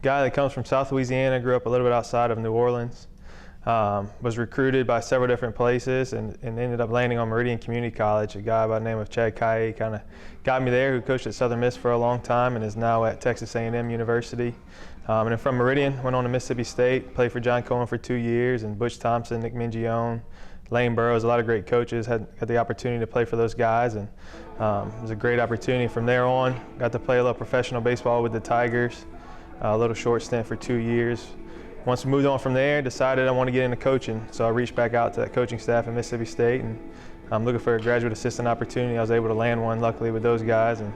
guy that comes from South Louisiana, grew up a little bit outside of New Orleans. Was recruited by several different places and ended up landing on Meridian Community College. A guy by the name of Chad Kaye kind of got me there, who coached at Southern Miss for a long time and is now at Texas A&M University. And then from Meridian, went on to Mississippi State, played for John Cohen for 2 years, and Butch Thompson, Nick Mingione, Lane Burroughs, a lot of great coaches. Had the opportunity to play for those guys, and it was a great opportunity. From there on, got to play a little professional baseball with the Tigers, a little short stint for 2 years. Once we moved on from there, decided I want to get into coaching, so I reached back out to that coaching staff at Mississippi State, and I'm looking for a graduate assistant opportunity. I was able to land one, luckily, with those guys, and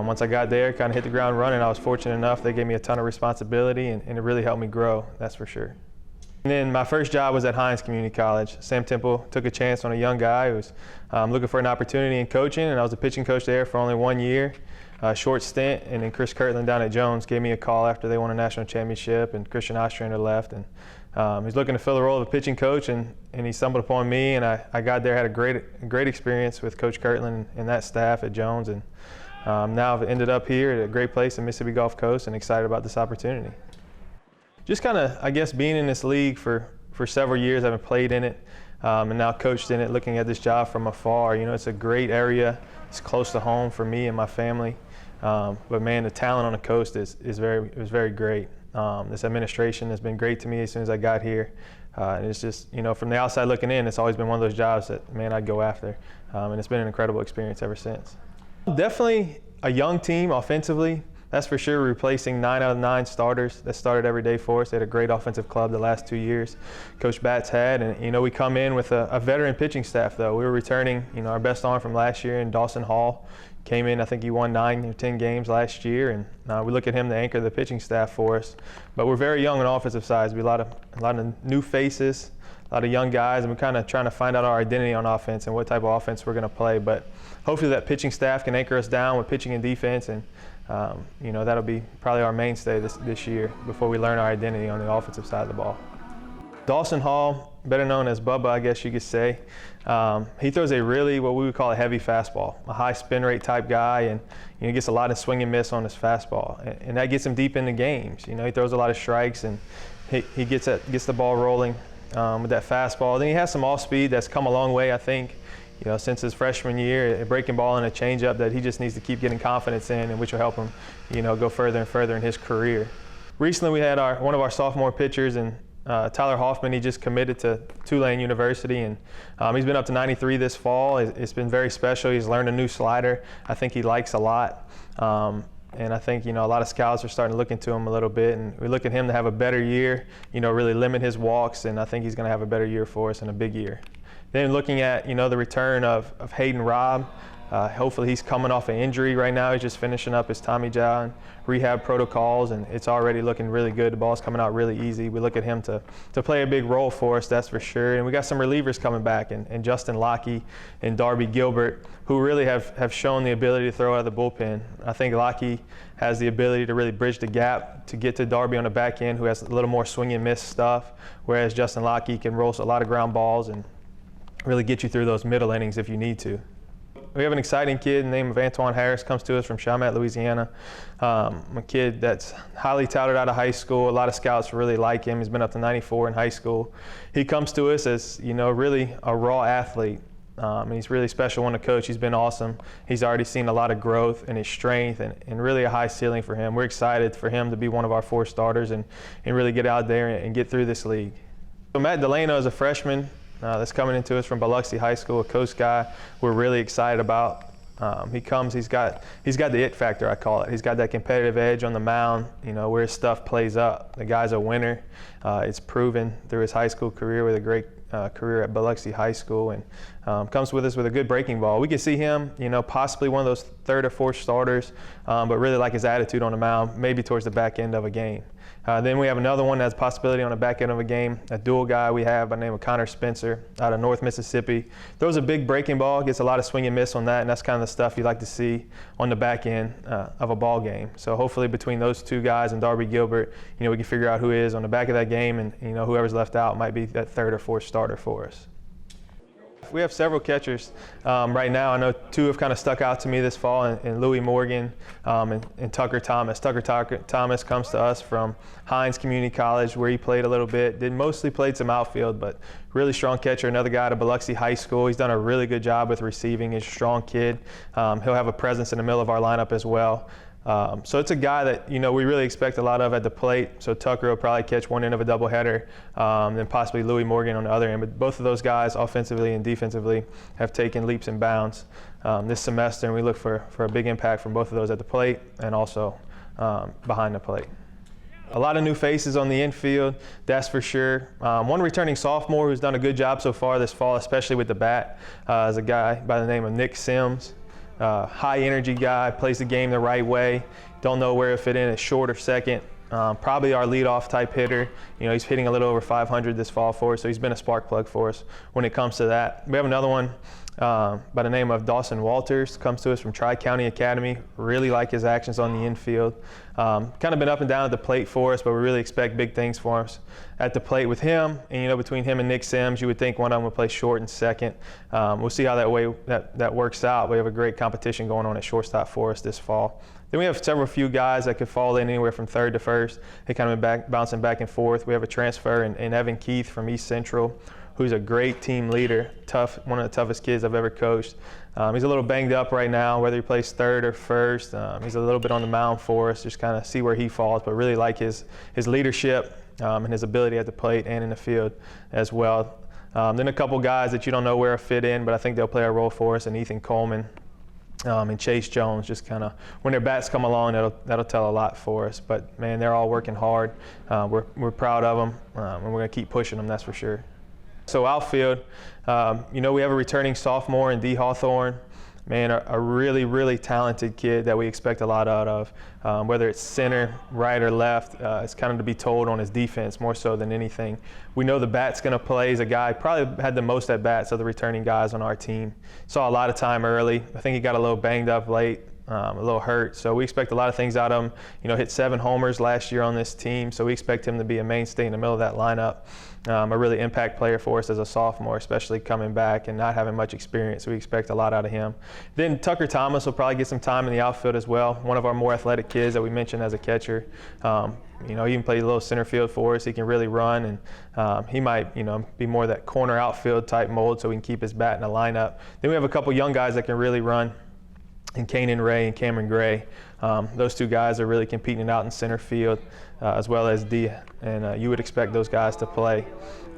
once I got there, kind of hit the ground running. I was fortunate enough; they gave me a ton of responsibility, and it really helped me grow. That's for sure. And then my first job was at Hines Community College. Sam Temple took a chance on a young guy who was looking for an opportunity in coaching, and I was a pitching coach there for only 1 year. Short stint, and then Chris Kirtland down at Jones gave me a call after they won a national championship, and Christian Ostrander left, and he's looking to fill the role of a pitching coach, and he stumbled upon me, and I got there, had a great experience with Coach Kirtland and that staff at Jones, and now I've ended up here at a great place in Mississippi Gulf Coast, and excited about this opportunity. Just kind of, I guess, being in this league for several years. I've played in it and now coached in it, looking at this job from afar. You know, it's a great area. It's close to home for me and my family. But man, the talent on the coast is very great. This administration has been great to me as soon as I got here. And it's just, you know, from the outside looking in, it's always been one of those jobs that, man, I'd go after. And it's been an incredible experience ever since. Definitely a young team offensively. That's for sure, replacing 9 out of 9 starters that started every day for us. They had a great offensive club the last 2 years Coach Batts had. And, you know, we come in with a veteran pitching staff, though. We were returning, you know, our best arm from last year in Dawson Hall. Came in, I think he won 9 or 10 games last year, and we look at him to anchor the pitching staff for us. But we're very young on the offensive side. There'll be a lot of new faces, a lot of young guys, and we're kind of trying to find out our identity on offense and what type of offense we're going to play. But hopefully that pitching staff can anchor us down with pitching and defense, and you know, that'll be probably our mainstay this year before we learn our identity on the offensive side of the ball. Dawson Hall, better known as Bubba, I guess you could say, he throws a really, what we would call a heavy fastball, a high spin rate type guy, and you know, he gets a lot of swing and miss on his fastball, and that gets him deep into games. You know, he throws a lot of strikes, and he gets the ball rolling with that fastball. Then he has some off speed that's come a long way, I think. You know, since his freshman year, a breaking ball and a changeup that he just needs to keep getting confidence in, and which will help him, you know, go further and further in his career. Recently, we had one of our sophomore pitchers, and Tyler Hoffman. He just committed to Tulane University, and he's been up to 93 this fall. It's been very special. He's learned a new slider I think he likes a lot. And I think, you know, a lot of scouts are starting to look into him a little bit, and we look at him to have a better year, you know, really limit his walks, and I think he's going to have a better year for us and a big year. Then looking at, you know, the return of Hayden Robb. Hopefully he's coming off an injury right now. He's just finishing up his Tommy John rehab protocols, and it's already looking really good. The ball's coming out really easy. We look at him to play a big role for us, that's for sure. And we got some relievers coming back, and Justin Lockie and Darby Gilbert, who really have shown the ability to throw out of the bullpen. I think Lockie has the ability to really bridge the gap to get to Darby on the back end, who has a little more swing and miss stuff, whereas Justin Lockie can roll a lot of ground balls and really get you through those middle innings if you need to. We have an exciting kid, the name of Antoine Harris, comes to us from Chalmette, Louisiana. A kid that's highly touted out of high school. A lot of scouts really like him. He's been up to 94 in high school. He comes to us as, you know, really a raw athlete. And he's really special on the coach. He's been awesome. He's already seen a lot of growth in his strength, and really a high ceiling for him. We're excited for him to be one of our 4 starters and really get out there and get through this league. So Matt Delano is a freshman. That's coming into us from Biloxi High School, a coast guy we're really excited about. He's got the it factor, I call it. He's got that competitive edge on the mound, you know, where his stuff plays up. The guy's a winner. It's proven through his high school career with a great career at Biloxi High School, and comes with us with a good breaking ball. We can see him, you know, possibly one of those 3rd or 4th starters, but really like his attitude on the mound, maybe towards the back end of a game. Then we have another one that's a possibility on the back end of a game, a dual guy we have by the name of Connor Spencer out of North Mississippi. Throws a big breaking ball, gets a lot of swing and miss on that, and that's kind of the stuff you like to see on the back end of a ball game. So hopefully between those 2 guys and Darby Gilbert, you know, we can figure out who is on the back of that game, and, you know, whoever's left out might be that 3rd or 4th starter for us. We have several catchers right now. I know two have kind of stuck out to me this fall, in Louis Morgan and Tucker Thomas. Tucker Thomas comes to us from Hines Community College, where he played a little bit. Mostly played some outfield, but really strong catcher. Another guy at Biloxi High School. He's done a really good job with receiving. He's a strong kid. He'll have a presence in the middle of our lineup as well. So it's a guy that, we really expect a lot of at the plate. So Tucker will probably catch one end of a doubleheader, then possibly Louis Morgan on the other end. But both of those guys, offensively and defensively, have taken leaps and bounds this semester, and we look for a big impact from both of those at the plate and also behind the plate. A lot of new faces on the infield, that's for sure. One returning sophomore who's done a good job so far this fall, especially with the bat, is a guy by the name of Nick Sims. High energy guy, plays the game the right way. Don't know where to fit in at short or second. Probably our leadoff type hitter. He's hitting a little over 500 this fall for us, so he's been a spark plug for us when it comes to that. We have another one by the name of Dawson Walters, comes to us from Tri-County Academy. Really like his actions on the infield. Kind of been up and down at the plate for us, but we really expect big things for us at the plate with him. And between him and Nick Sims, you would think one of them would play short and second. We'll see how that works out. We have a great competition going on at shortstop for us this fall. Then we have few guys that could fall in anywhere from third to first. They kind of been bouncing back and forth. We have a transfer in Evan Keith from East Central, who's a great team leader, one of the toughest kids I've ever coached. He's a little banged up right now, whether he plays third or first. He's a little bit on the mound for us, just kind of see where he falls, but really like his leadership and his ability at the plate and in the field as well. Then a couple guys that you don't know where to fit in, but I think they'll play a role for us, and Ethan Coleman and Chase Jones. Just kind of when their bats come along, that'll tell a lot for us. But man, they're all working hard. We're proud of them, and we're going to keep pushing them, that's for sure. So outfield, we have a returning sophomore in D. Hawthorne. Man, a really, really talented kid that we expect a lot out of. Whether it's center, right, or left, it's kind of to be told on his defense more so than anything. We know the bat's going to play. He's a guy, probably had the most at bats of the returning guys on our team. Saw a lot of time early. I think he got a little banged up late. A little hurt, so we expect a lot of things out of him. Hit 7 homers last year on this team, so we expect him to be a mainstay in the middle of that lineup. A really impact player for us as a sophomore, especially coming back and not having much experience. We expect a lot out of him. Then Tucker Thomas will probably get some time in the outfield as well. One of our more athletic kids that we mentioned as a catcher. He even plays a little center field for us. He can really run, and he might, be more that corner outfield type mold, so we can keep his bat in the lineup. Then we have a couple young guys that can really run, and Kanan Ray and Cameron Gray. Those two guys are really competing out in center field as well as D, and you would expect those guys to play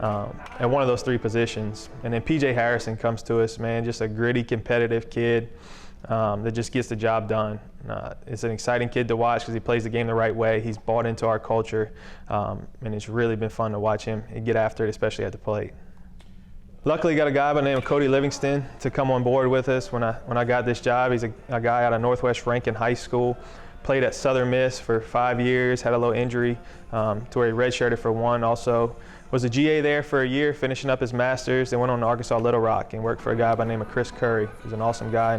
at one of those 3 positions. And then PJ Harrison comes to us, man, just a gritty, competitive kid that just gets the job done. It's an exciting kid to watch because he plays the game the right way. He's bought into our culture, and it's really been fun to watch him get after it, especially at the plate. Luckily, got a guy by the name of Cody Livingston to come on board with us when I got this job. He's a guy out of Northwest Rankin High School, played at Southern Miss for 5 years, had a little injury to where he redshirted for 1. Also was a GA there for a year, finishing up his master's, then went on to Arkansas Little Rock and worked for a guy by the name of Chris Curry. He's an awesome guy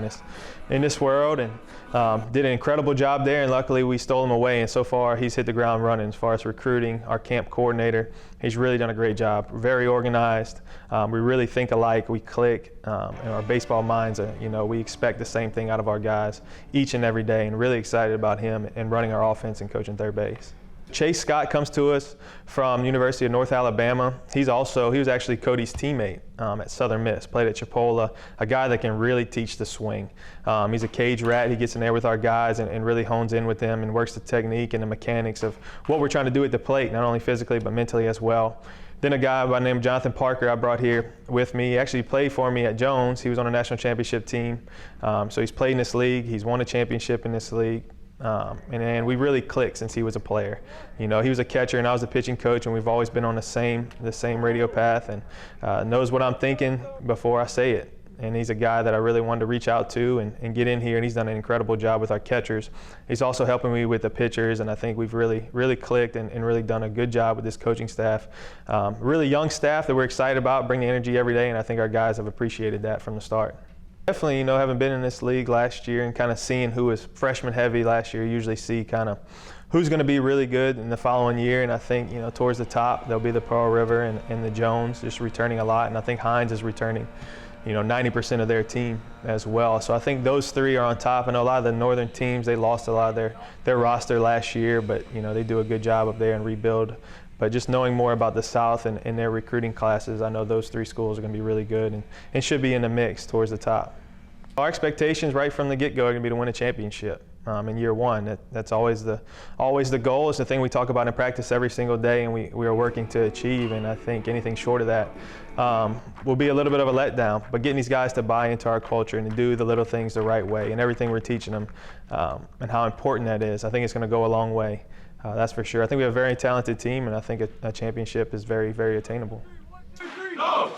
in this world, and did an incredible job there, and luckily we stole him away, and so far he's hit the ground running as far as recruiting. Our camp coordinator, he's really done a great job. Very organized. We really think alike. We click, and our baseball minds are, we expect the same thing out of our guys each and every day, and really excited about him and running our offense and coaching third base. Chase Scott comes to us from University of North Alabama. He was actually Cody's teammate at Southern Miss, played at Chipola, a guy that can really teach the swing. He's a cage rat. He gets in there with our guys and really hones in with them and works the technique and the mechanics of what we're trying to do at the plate, not only physically but mentally as well. Then a guy by the name of Jonathan Parker I brought here with me. He actually played for me at Jones. He was on a national championship team. So he's played in this league. He's won a championship in this league. And we really clicked since he was a player. He was a catcher and I was a pitching coach, and we've always been on the same radio path, and knows what I'm thinking before I say it. And he's a guy that I really wanted to reach out to and get in here, and he's done an incredible job with our catchers. He's also helping me with the pitchers, and I think we've really clicked and really done a good job with this coaching staff. Really young staff that we're excited about, bring the energy every day, and I think our guys have appreciated that from the start. Definitely, having been in this league last year and kind of seeing who was freshman heavy last year, you usually see kind of who's going to be really good in the following year. And I think, towards the top, there'll be the Pearl River and the Jones just returning a lot. And I think Hines is returning 90% of their team as well. So I think those three are on top. I know a lot of the northern teams, they lost a lot of their roster last year, but they do a good job up there and rebuild. But just knowing more about the South and their recruiting classes, I know those three schools are going to be really good and should be in the mix towards the top. Our expectations right from the get-go are going to be to win a championship in year one. That's always the goal. It's the thing we talk about in practice every single day, and we are working to achieve. And I think anything short of that will be a little bit of a letdown. But getting these guys to buy into our culture and to do the little things the right way and everything we're teaching them and how important that is, I think it's going to go a long way. That's for sure. I think we have a very talented team, and I think a championship is very, very attainable. 1, 2, 3, go!